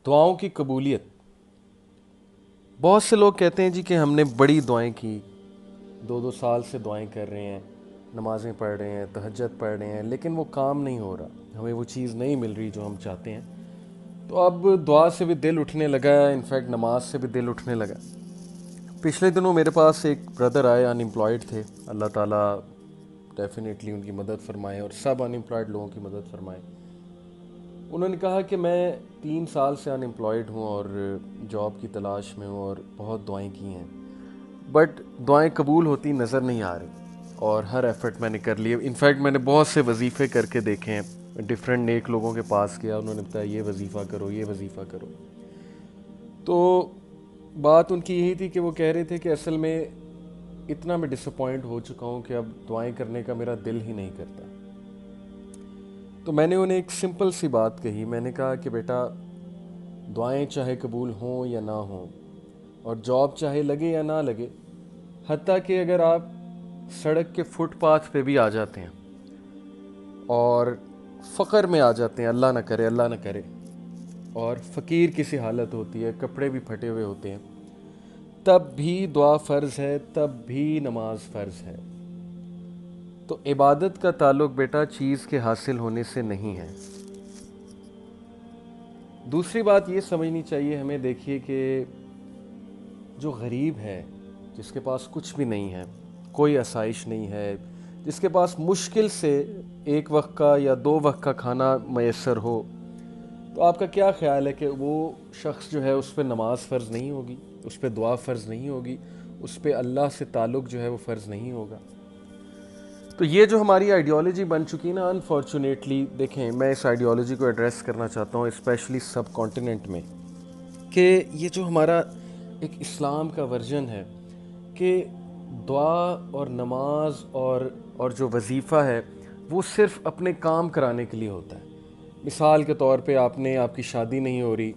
دعاؤں کی قبولیت. بہت سے لوگ کہتے ہیں جی کہ ہم نے بڑی دعائیں کی، 2 2 سال سے دعائیں کر رہے ہیں، نمازیں پڑھ رہے ہیں، تہجد پڑھ رہے ہیں، لیکن وہ کام نہیں ہو رہا، ہمیں وہ چیز نہیں مل رہی جو ہم چاہتے ہیں. تو اب دعا سے بھی دل اٹھنے لگا ہے، انفیکٹ نماز سے بھی دل اٹھنے لگا. پچھلے دنوں میرے پاس ایک بردر آئے، ان امپلائڈ تھے. اللہ تعالیٰ ڈیفینیٹلی ان کی مدد فرمائے اور سب ان امپلائڈ لوگوں کی مدد فرمائے. انہوں نے کہا کہ میں 3 سال سے ان امپلائڈ ہوں اور جاب کی تلاش میں ہوں اور بہت دعائیں کی ہیں، بٹ دعائیں قبول ہوتی نظر نہیں آ رہی، اور ہر ایفرٹ میں نے کر لیے. انفیکٹ میں نے بہت سے وظیفے کر کے دیکھے ہیں، ڈفرینٹ نیک لوگوں کے پاس گیا، انہوں نے بتایا یہ وظیفہ کرو، یہ وظیفہ کرو. تو بات ان کی یہی تھی کہ وہ کہہ رہے تھے کہ اصل میں اتنا میں ڈس اپوائنٹ ہو چکا ہوں کہ اب دعائیں کرنے کا میرا دل ہی نہیں کرتا. تو میں نے انہیں ایک سمپل سی بات کہی. میں نے کہا کہ بیٹا، دعائیں چاہے قبول ہوں یا نہ ہوں، اور جاب چاہے لگے یا نہ لگے، حتیٰ کہ اگر آپ سڑک کے فٹ پاتھ پہ بھی آ جاتے ہیں اور فقر میں آ جاتے ہیں، اللہ نہ کرے اللہ نہ کرے، اور فقیر کی سی حالت ہوتی ہے، کپڑے بھی پھٹے ہوئے ہوتے ہیں، تب بھی دعا فرض ہے، تب بھی نماز فرض ہے. تو عبادت کا تعلق بیٹا چیز کے حاصل ہونے سے نہیں ہے. دوسری بات یہ سمجھنی چاہیے ہمیں، دیکھیے کہ جو غریب ہے، جس کے پاس کچھ بھی نہیں ہے، کوئی آسائش نہیں ہے، جس کے پاس مشکل سے ایک وقت کا یا 2 وقت کا کھانا میسر ہو، تو آپ کا کیا خیال ہے کہ وہ شخص جو ہے اس پہ نماز فرض نہیں ہوگی، اس پہ دعا فرض نہیں ہوگی، اس پہ اللہ سے تعلق جو ہے وہ فرض نہیں ہوگا؟ تو یہ جو ہماری آئیڈیالوجی بن چکی نا، انفارچونیٹلی، دیکھیں میں اس آئیڈیالوجی کو ایڈریس کرنا چاہتا ہوں اسپیشلی سب کانٹیننٹ میں، کہ یہ جو ہمارا ایک اسلام کا ورژن ہے کہ دعا اور نماز اور جو وظیفہ ہے وہ صرف اپنے کام کرانے کے لیے ہوتا ہے. مثال کے طور پہ آپ کی شادی نہیں ہو رہی،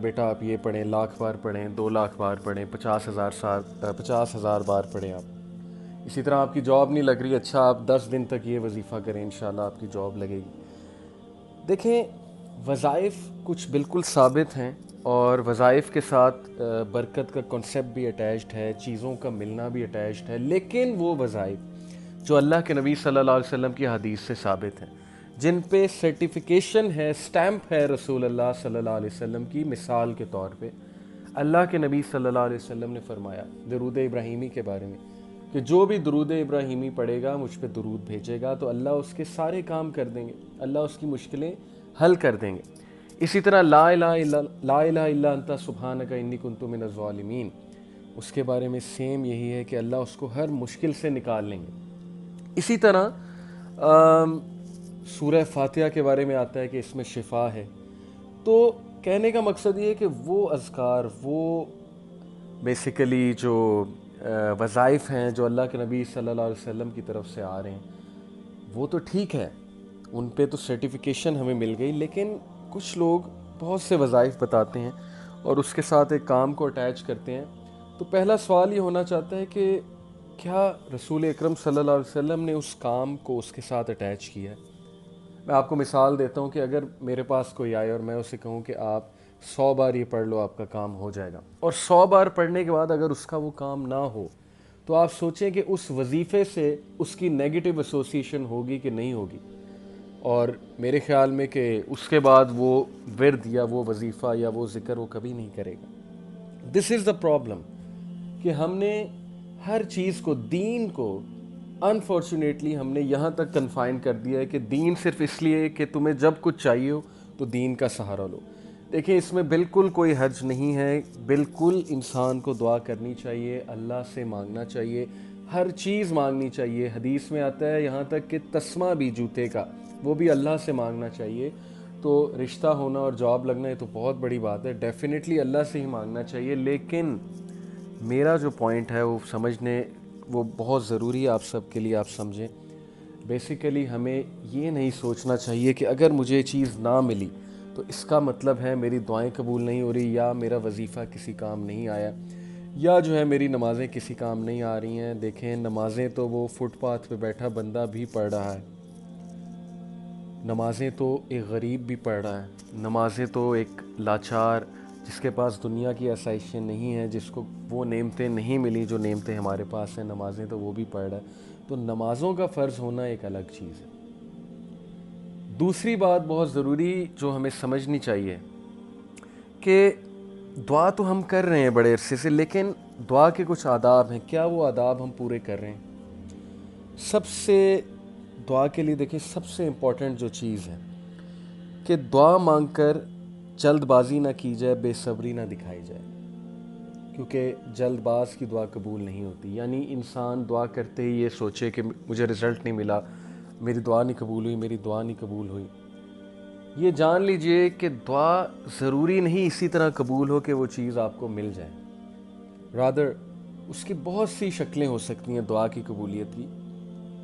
بیٹا آپ یہ پڑھیں، 1,00,000 بار پڑھیں، 2,00,000 بار پڑھیں، 50,000 بار پڑھیں آپ. اسی طرح آپ کی جاب نہیں لگ رہی، اچھا آپ 10 دن تک یہ وظیفہ کریں، انشاءاللہ آپ کی جاب لگے گی. دیکھیں، وظائف کچھ بالکل ثابت ہیں، اور وظائف کے ساتھ برکت کا کنسیپٹ بھی اٹیچڈ ہے، چیزوں کا ملنا بھی اٹیچڈ ہے، لیکن وہ وظائف جو اللہ کے نبی صلی اللہ علیہ وسلم کی حدیث سے ثابت ہیں، جن پہ سرٹیفیکیشن ہے، سٹیمپ ہے رسول اللہ صلی اللہ علیہ وسلم کی. مثال کے طور پہ اللہ کے نبی صلی اللہ علیہ وسلم نے فرمایا درود ابراہیمی کے بارے میں کہ جو بھی درود ابراہیمی پڑھے گا، مجھ پہ درود بھیجے گا، تو اللہ اس کے سارے کام کر دیں گے، اللہ اس کی مشکلیں حل کر دیں گے. اسی طرح لا الہ الا انت سبحانک انی کنت من الظالمین، اس کے بارے میں سیم یہی ہے کہ اللہ اس کو ہر مشکل سے نکال لیں گے. اسی طرح سورہ فاتحہ کے بارے میں آتا ہے کہ اس میں شفا ہے. تو کہنے کا مقصد یہ ہے کہ وہ اذکار، وہ بیسیکلی جو وظائف ہیں جو اللہ کے نبی صلی اللہ علیہ وسلم کی طرف سے آ رہے ہیں، وہ تو ٹھیک ہے، ان پہ تو سرٹیفیکیشن ہمیں مل گئی، لیکن کچھ لوگ بہت سے وظائف بتاتے ہیں اور اس کے ساتھ ایک کام کو اٹیچ کرتے ہیں. تو پہلا سوال یہ ہونا چاہتا ہے کہ کیا رسول اکرم صلی اللہ علیہ وسلم نے اس کام کو اس کے ساتھ اٹیچ کیا ہے؟ میں آپ کو مثال دیتا ہوں کہ اگر میرے پاس کوئی آئے اور میں اسے کہوں کہ آپ 100 بار یہ پڑھ لو، آپ کا کام ہو جائے گا، اور 100 بار پڑھنے کے بعد اگر اس کا وہ کام نہ ہو، تو آپ سوچیں کہ اس وظیفے سے اس کی نیگیٹو ایسوسیشن ہوگی کہ نہیں ہوگی؟ اور میرے خیال میں کہ اس کے بعد وہ ورد یا وہ وظیفہ یا وہ ذکر وہ کبھی نہیں کرے گا. دس از دا پرابلم کہ ہم نے ہر چیز کو، دین کو انفارچونیٹلی ہم نے یہاں تک کنفائن کر دیا ہے کہ دین صرف اس لیے کہ تمہیں جب کچھ چاہیے ہو تو دین کا سہارا لو. دیکھیں، اس میں بالکل کوئی حرج نہیں ہے، بالکل انسان کو دعا کرنی چاہیے، اللہ سے مانگنا چاہیے، ہر چیز مانگنی چاہیے. حدیث میں آتا ہے یہاں تک کہ تسمہ بھی جوتے کا، وہ بھی اللہ سے مانگنا چاہیے. تو رشتہ ہونا اور جاب لگنا یہ تو بہت بڑی بات ہے، ڈیفینیٹلی اللہ سے ہی مانگنا چاہیے. لیکن میرا جو پوائنٹ ہے وہ سمجھنے، وہ بہت ضروری ہے آپ سب کے لیے، آپ سمجھیں. بیسیکلی ہمیں یہ نہیں سوچنا چاہیے کہ اگر مجھے یہ چیز نہ ملی تو اس کا مطلب ہے میری دعائیں قبول نہیں ہو رہی، یا میرا وظیفہ کسی کام نہیں آیا، یا جو ہے میری نمازیں کسی کام نہیں آ رہی ہیں. دیکھیں، نمازیں تو وہ فٹ پاتھ پہ بیٹھا بندہ بھی پڑھ رہا ہے. نمازیں تو ایک غریب بھی پڑھ رہا ہے، نمازیں تو ایک لاچار جس کے پاس دنیا کی آسائشیں نہیں ہیں، جس کو وہ نعمتیں نہیں ملی جو نعمتیں ہمارے پاس ہیں، نمازیں تو وہ بھی پڑھ رہا ہے۔ تو نمازوں کا فرض ہونا ایک الگ چیز ہے۔ دوسری بات بہت ضروری جو ہمیں سمجھنی چاہیے کہ دعا تو ہم کر رہے ہیں بڑے عرصے سے، لیکن دعا کے کچھ آداب ہیں، کیا وہ آداب ہم پورے کر رہے ہیں؟ سب سے دعا کے لیے دیکھیں سب سے امپورٹنٹ جو چیز ہے کہ دعا مانگ کر جلد بازی نہ کی جائے، بے صبری نہ دکھائی جائے، کیونکہ جلد باز کی دعا قبول نہیں ہوتی۔ یعنی انسان دعا کرتے ہی یہ سوچے کہ مجھے رزلٹ نہیں ملا، میری دعا نہیں قبول ہوئی، میری دعا نہیں قبول ہوئی۔ یہ جان لیجئے کہ دعا ضروری نہیں اسی طرح قبول ہو کہ وہ چیز آپ کو مل جائے، رادر اس کی بہت سی شکلیں ہو سکتی ہیں دعا کی قبولیت کی۔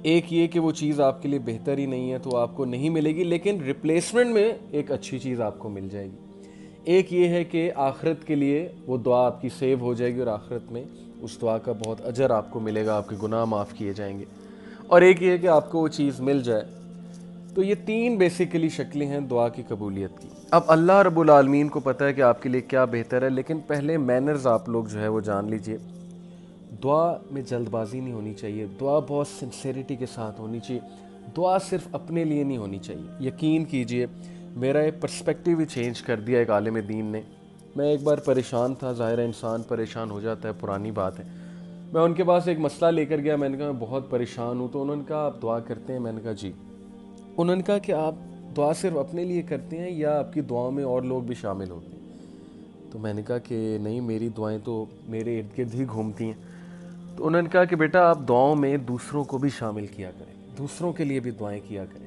ایک یہ کہ وہ چیز آپ کے لیے بہتر ہی نہیں ہے تو آپ کو نہیں ملے گی، لیکن ریپلیسمنٹ میں ایک اچھی چیز آپ کو مل جائے گی۔ ایک یہ ہے کہ آخرت کے لیے وہ دعا آپ کی سیو ہو جائے گی اور آخرت میں اس دعا کا بہت اجر آپ کو ملے گا، آپ کے گناہ معاف کیے جائیں گے۔ اور ایک یہ ہے کہ آپ کو وہ چیز مل جائے۔ تو یہ تین بیسیکلی شکلیں ہیں دعا کی قبولیت کی۔ اب اللہ رب العالمین کو پتہ ہے کہ آپ کے لیے کیا بہتر ہے، لیکن پہلے مینرز آپ لوگ جو ہے وہ جان لیجئے۔ دعا میں جلد بازی نہیں ہونی چاہیے، دعا بہت سنسیریٹی کے ساتھ ہونی چاہیے، دعا صرف اپنے لیے نہیں ہونی چاہیے۔ یقین کیجئے میرا ایک پرسپیکٹیو ہی چینج کر دیا ایک عالم دین نے۔ میں ایک بار پریشان تھا، ظاہر ہے انسان پریشان ہو جاتا ہے، پرانی بات ہے۔ میں ان کے پاس ایک مسئلہ لے کر گیا، میں نے کہا میں بہت پریشان ہوں، تو انہوں نے کہا آپ دعا کرتے ہیں؟ میں نے کہا جی۔ انہوں نے کہا کہ آپ دعا صرف اپنے لیے کرتے ہیں یا آپ کی دعاؤں میں اور لوگ بھی شامل ہوتے ہیں؟ تو میں نے کہا کہ نہیں، میری دعائیں تو میرے ارد گرد ہی گھومتی ہیں۔ تو انہوں نے کہا کہ بیٹا آپ دعاؤں میں دوسروں کو بھی شامل کیا کریں، دوسروں کے لیے بھی دعائیں کیا کریں،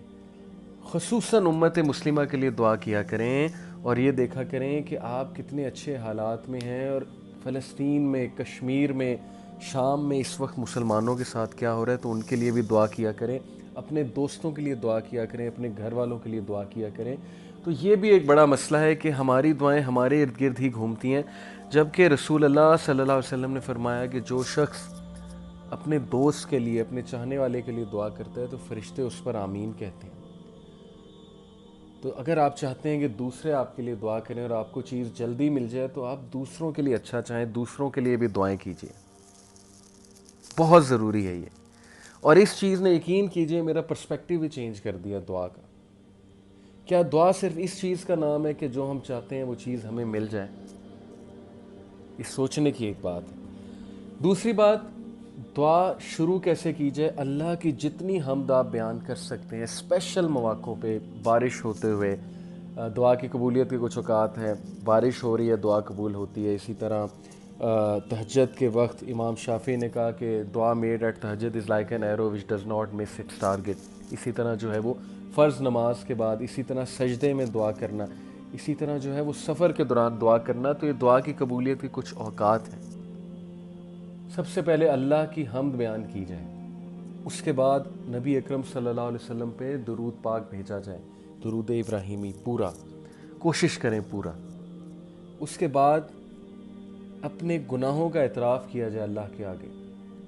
خصوصاً امت مسلمہ کے لیے دعا کیا کریں، اور یہ دیکھا کریں کہ آپ کتنے اچھے حالات میں ہیں، اور فلسطین میں، کشمیر میں، شام میں اس وقت مسلمانوں کے ساتھ کیا ہو رہا ہے، تو ان کے لیے بھی دعا کیا کریں، اپنے دوستوں کے لیے دعا کیا کریں، اپنے گھر والوں کے لیے دعا کیا کریں۔ تو یہ بھی ایک بڑا مسئلہ ہے کہ ہماری دعائیں ہمارے ارد گرد ہی گھومتی ہیں، جبکہ رسول اللہ صلی اللہ علیہ وسلم نے فرمایا کہ جو شخص اپنے دوست کے لیے، اپنے چاہنے والے کے لیے دعا کرتا ہے تو فرشتے اس پر آمین کہتے ہیں۔ تو اگر آپ چاہتے ہیں کہ دوسرے آپ کے لیے دعا کریں اور آپ کو چیز جلدی مل جائے، تو آپ دوسروں کے لیے اچھا چاہیں، دوسروں کے لیے بھی دعائیں کیجیے، بہت ضروری ہے یہ۔ اور اس چیز نے یقین کیجیے میرا پرسپیکٹیو بھی چینج کر دیا دعا کا۔ کیا دعا صرف اس چیز کا نام ہے کہ جو ہم چاہتے ہیں وہ چیز ہمیں مل جائے؟ یہ سوچنے کی ایک بات ہے۔ دوسری بات، دعا شروع کیسے کی جائے؟ اللہ کی جتنی حمد آپ بیان کر سکتے ہیں، اسپیشل مواقعوں پہ، بارش ہوتے ہوئے دعا کی قبولیت کے کچھ اوقات ہیں، بارش ہو رہی ہے دعا قبول ہوتی ہے۔ اسی طرح تہجد کے وقت امام شافعی نے کہا کہ دعا میڈ ایٹ تہجد is like an arrow which does not miss its target. اسی طرح جو ہے وہ فرض نماز کے بعد، اسی طرح سجدے میں دعا کرنا، اسی طرح جو ہے وہ سفر کے دوران دعا کرنا، تو یہ دعا کی قبولیت کے کچھ اوقات ہیں۔ سب سے پہلے اللہ کی حمد بیان کی جائے، اس کے بعد نبی اکرم صلی اللہ علیہ وسلم پہ درود پاک بھیجا جائے، درود ابراہیمی پورا کوشش کریں پورا۔ اس کے بعد اپنے گناہوں کا اعتراف کیا جائے اللہ کے آگے،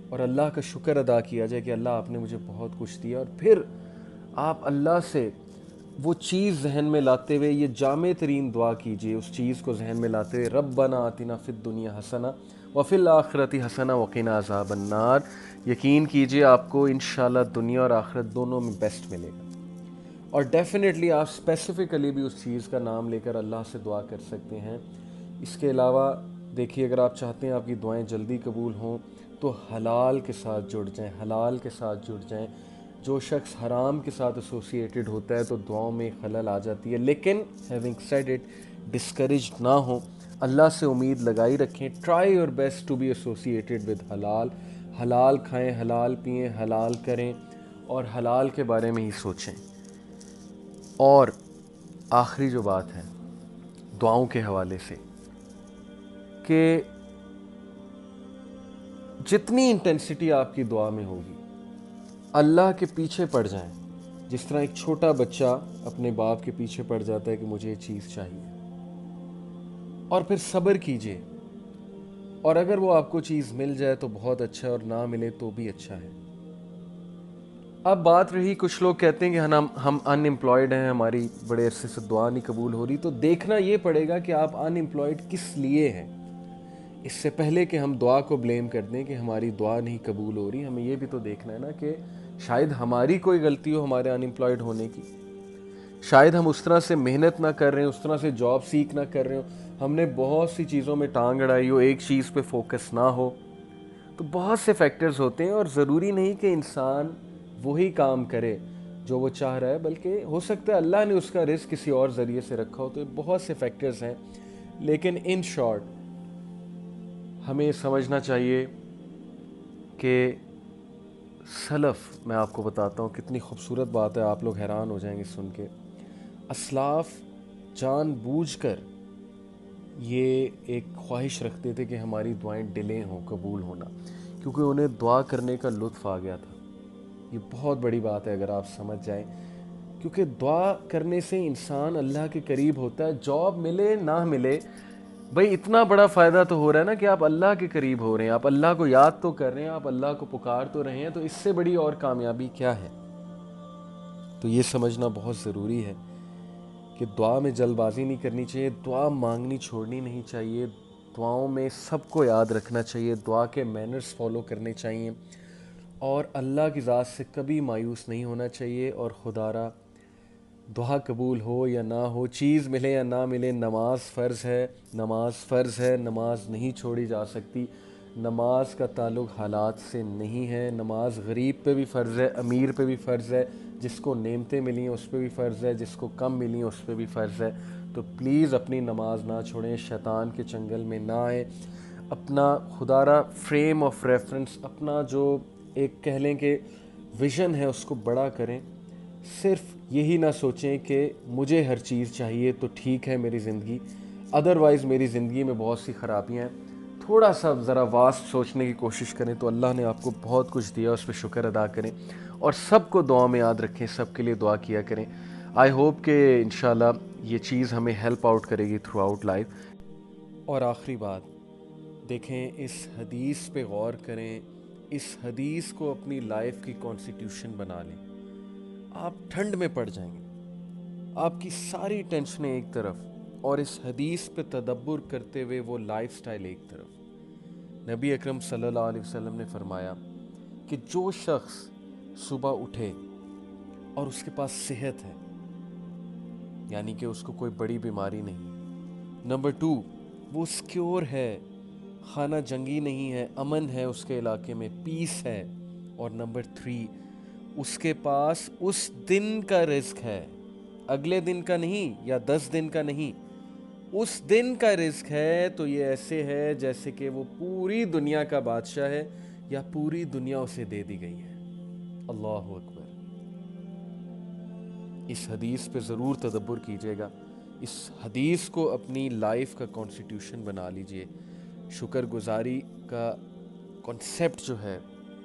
اور اللہ کا شکر ادا کیا جائے کہ اللہ آپ نے مجھے بہت کچھ دیا، اور پھر آپ اللہ سے وہ چیز ذہن میں لاتے ہوئے یہ جامع ترین دعا کیجئے، اس چیز کو ذہن میں لاتے ہوئے ربنا آتنا فی الدنیا حسنہ وفی الآخرۃ حسنہ وقنا عذاب النار۔ یقین کیجئے آپ کو انشاءاللہ دنیا اور آخرت دونوں میں بیسٹ ملے گا۔ اور ڈیفینیٹلی آپ اسپیسیفکلی بھی اس چیز کا نام لے کر اللہ سے دعا کر سکتے ہیں۔ اس کے علاوہ دیکھیے اگر آپ چاہتے ہیں آپ کی دعائیں جلدی قبول ہوں تو حلال کے ساتھ جڑ جائیں، حلال کے ساتھ جڑ جائیں۔ جو شخص حرام کے ساتھ ایسوسیٹڈ ہوتا ہے تو دعاؤں میں خلل آ جاتی ہے، لیکن ہیونگ سیڈ اٹ، ڈسکریجڈ نہ ہوں، اللہ سے امید لگائی رکھیں، try your best to be associated with حلال، حلال کھائیں، حلال پئیں، حلال کریں، اور حلال کے بارے میں ہی سوچیں۔ اور آخری جو بات ہے دعاؤں کے حوالے سے، کہ جتنی انٹینسٹی آپ کی دعا میں ہوگی اللہ کے پیچھے پڑ جائیں، جس طرح ایک چھوٹا بچہ اپنے باپ کے پیچھے پڑ جاتا ہے کہ مجھے یہ چیز چاہیے، اور پھر صبر کیجئے، اور اگر وہ آپ کو چیز مل جائے تو بہت اچھا ہے، اور نہ ملے تو بھی اچھا ہے۔ اب بات رہی کچھ لوگ کہتے ہیں کہ ہم ان امپلائڈ ہیں، ہماری بڑے عرصے سے دعا نہیں قبول ہو رہی، تو دیکھنا یہ پڑے گا کہ آپ ان امپلائڈ کس لیے ہیں۔ اس سے پہلے کہ ہم دعا کو بلیم کر دیں کہ ہماری دعا نہیں قبول ہو رہی، ہمیں یہ بھی تو دیکھنا ہے نا کہ شاید ہماری کوئی غلطی ہو ہمارے ان امپلائڈ ہونے کی، شاید ہم اس طرح سے محنت نہ کر رہے ہیں، اس طرح سے جاب سیکھ نہ کر رہے ہوں، ہم نے بہت سی چیزوں میں ٹانگ اڑائی ہو، ایک چیز پہ فوکس نہ ہو۔ تو بہت سے فیکٹرز ہوتے ہیں، اور ضروری نہیں کہ انسان وہی کام کرے جو وہ چاہ رہا ہے، بلکہ ہو سکتا ہے اللہ نے اس کا رزق کسی اور ذریعے سے رکھا ہو۔ تو بہت سے فیکٹرز ہیں، لیکن ان شارٹ ہمیں سمجھنا چاہیے کہ سلف، میں آپ کو بتاتا ہوں کتنی خوبصورت بات ہے، آپ لوگ حیران ہو جائیں گے سن کے، اسلاف جان بوجھ کر یہ ایک خواہش رکھتے تھے کہ ہماری دعائیں ڈیلے ہوں قبول ہونا، کیونکہ انہیں دعا کرنے کا لطف آ گیا تھا۔ یہ بہت بڑی بات ہے اگر آپ سمجھ جائیں، کیونکہ دعا کرنے سے انسان اللہ کے قریب ہوتا ہے، جاب ملے نہ ملے، بھئی اتنا بڑا فائدہ تو ہو رہا ہے نا کہ آپ اللہ کے قریب ہو رہے ہیں، آپ اللہ کو یاد تو کر رہے ہیں، آپ اللہ کو پکار تو رہے ہیں، تو اس سے بڑی اور کامیابی کیا ہے؟ تو یہ سمجھنا بہت ضروری ہے کہ دعا میں جلد بازی نہیں کرنی چاہیے، دعا مانگنی چھوڑنی نہیں چاہیے، دعاؤں میں سب کو یاد رکھنا چاہیے، دعا کے مینرز فالو کرنے چاہیے، اور اللہ کی ذات سے کبھی مایوس نہیں ہونا چاہیے، اور خدا را دعا قبول ہو یا نہ ہو، چیز ملے یا نہ ملے، نماز فرض ہے، نماز فرض ہے، نماز نہیں چھوڑی جا سکتی، نماز کا تعلق حالات سے نہیں ہے، نماز غریب پہ بھی فرض ہے، امیر پہ بھی فرض ہے، جس کو نعمتیں ملی ہیں اس پہ بھی فرض ہے، جس کو کم ملی ہیں اس پہ بھی فرض ہے۔ تو پلیز اپنی نماز نہ چھوڑیں، شیطان کے چنگل میں نہ آئیں، اپنا خدا را فریم آف ریفرنس، اپنا جو ایک کہہ لیں کہ ویژن ہے اس کو بڑا کریں، صرف یہی نہ سوچیں کہ مجھے ہر چیز چاہیے تو ٹھیک ہے میری زندگی، ادروائز میری زندگی میں بہت سی خرابیاں ہیں۔ تھوڑا سا ذرا واسٹ سوچنے کی کوشش کریں تو اللہ نے آپ کو بہت کچھ دیا، اس پہ شکر ادا کریں، اور سب کو دعا میں یاد رکھیں، سب کے لیے دعا کیا کریں۔ آئی ہوپ کہ انشاءاللہ یہ چیز ہمیں ہیلپ آؤٹ کرے گی تھرو آؤٹ لائف۔ اور آخری بات، دیکھیں اس حدیث پہ غور کریں، اس حدیث کو اپنی لائف کی کانسٹیٹیوشن بنا لیں، آپ ٹھنڈ میں پڑ جائیں گے، آپ کی ساری ٹینشنیں ایک طرف، اور اس حدیث پہ تدبر کرتے ہوئے وہ لائف سٹائل ایک طرف۔ نبی اکرم صلی اللہ علیہ وسلم نے فرمایا کہ جو شخص صبح اٹھے اور اس کے پاس صحت ہے، یعنی کہ اس کو کوئی بڑی بیماری نہیں، نمبر 2 وہ سیکیور ہے، خانہ جنگی نہیں ہے، امن ہے اس کے علاقے میں، پیس ہے، اور نمبر 3 اس کے پاس اس دن کا رزق ہے، اگلے دن کا نہیں یا 10 دن کا نہیں، اس دن کا رزق ہے، تو یہ ایسے ہے جیسے کہ وہ پوری دنیا کا بادشاہ ہے، یا پوری دنیا اسے دے دی گئی ہے۔ اللہ اکبر۔ اس حدیث پہ ضرور تدبر کیجیے گا، اس حدیث کو اپنی لائف کا کانسٹیٹیوشن بنا لیجئے، شکر گزاری کا کنسیپٹ جو ہے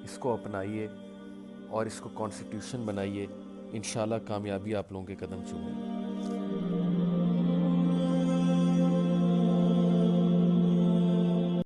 اس کو اپنائیے اور اس کو کانسٹیٹیوشن بنائیے، انشاءاللہ کامیابی آپ لوگوں کے قدم چومے۔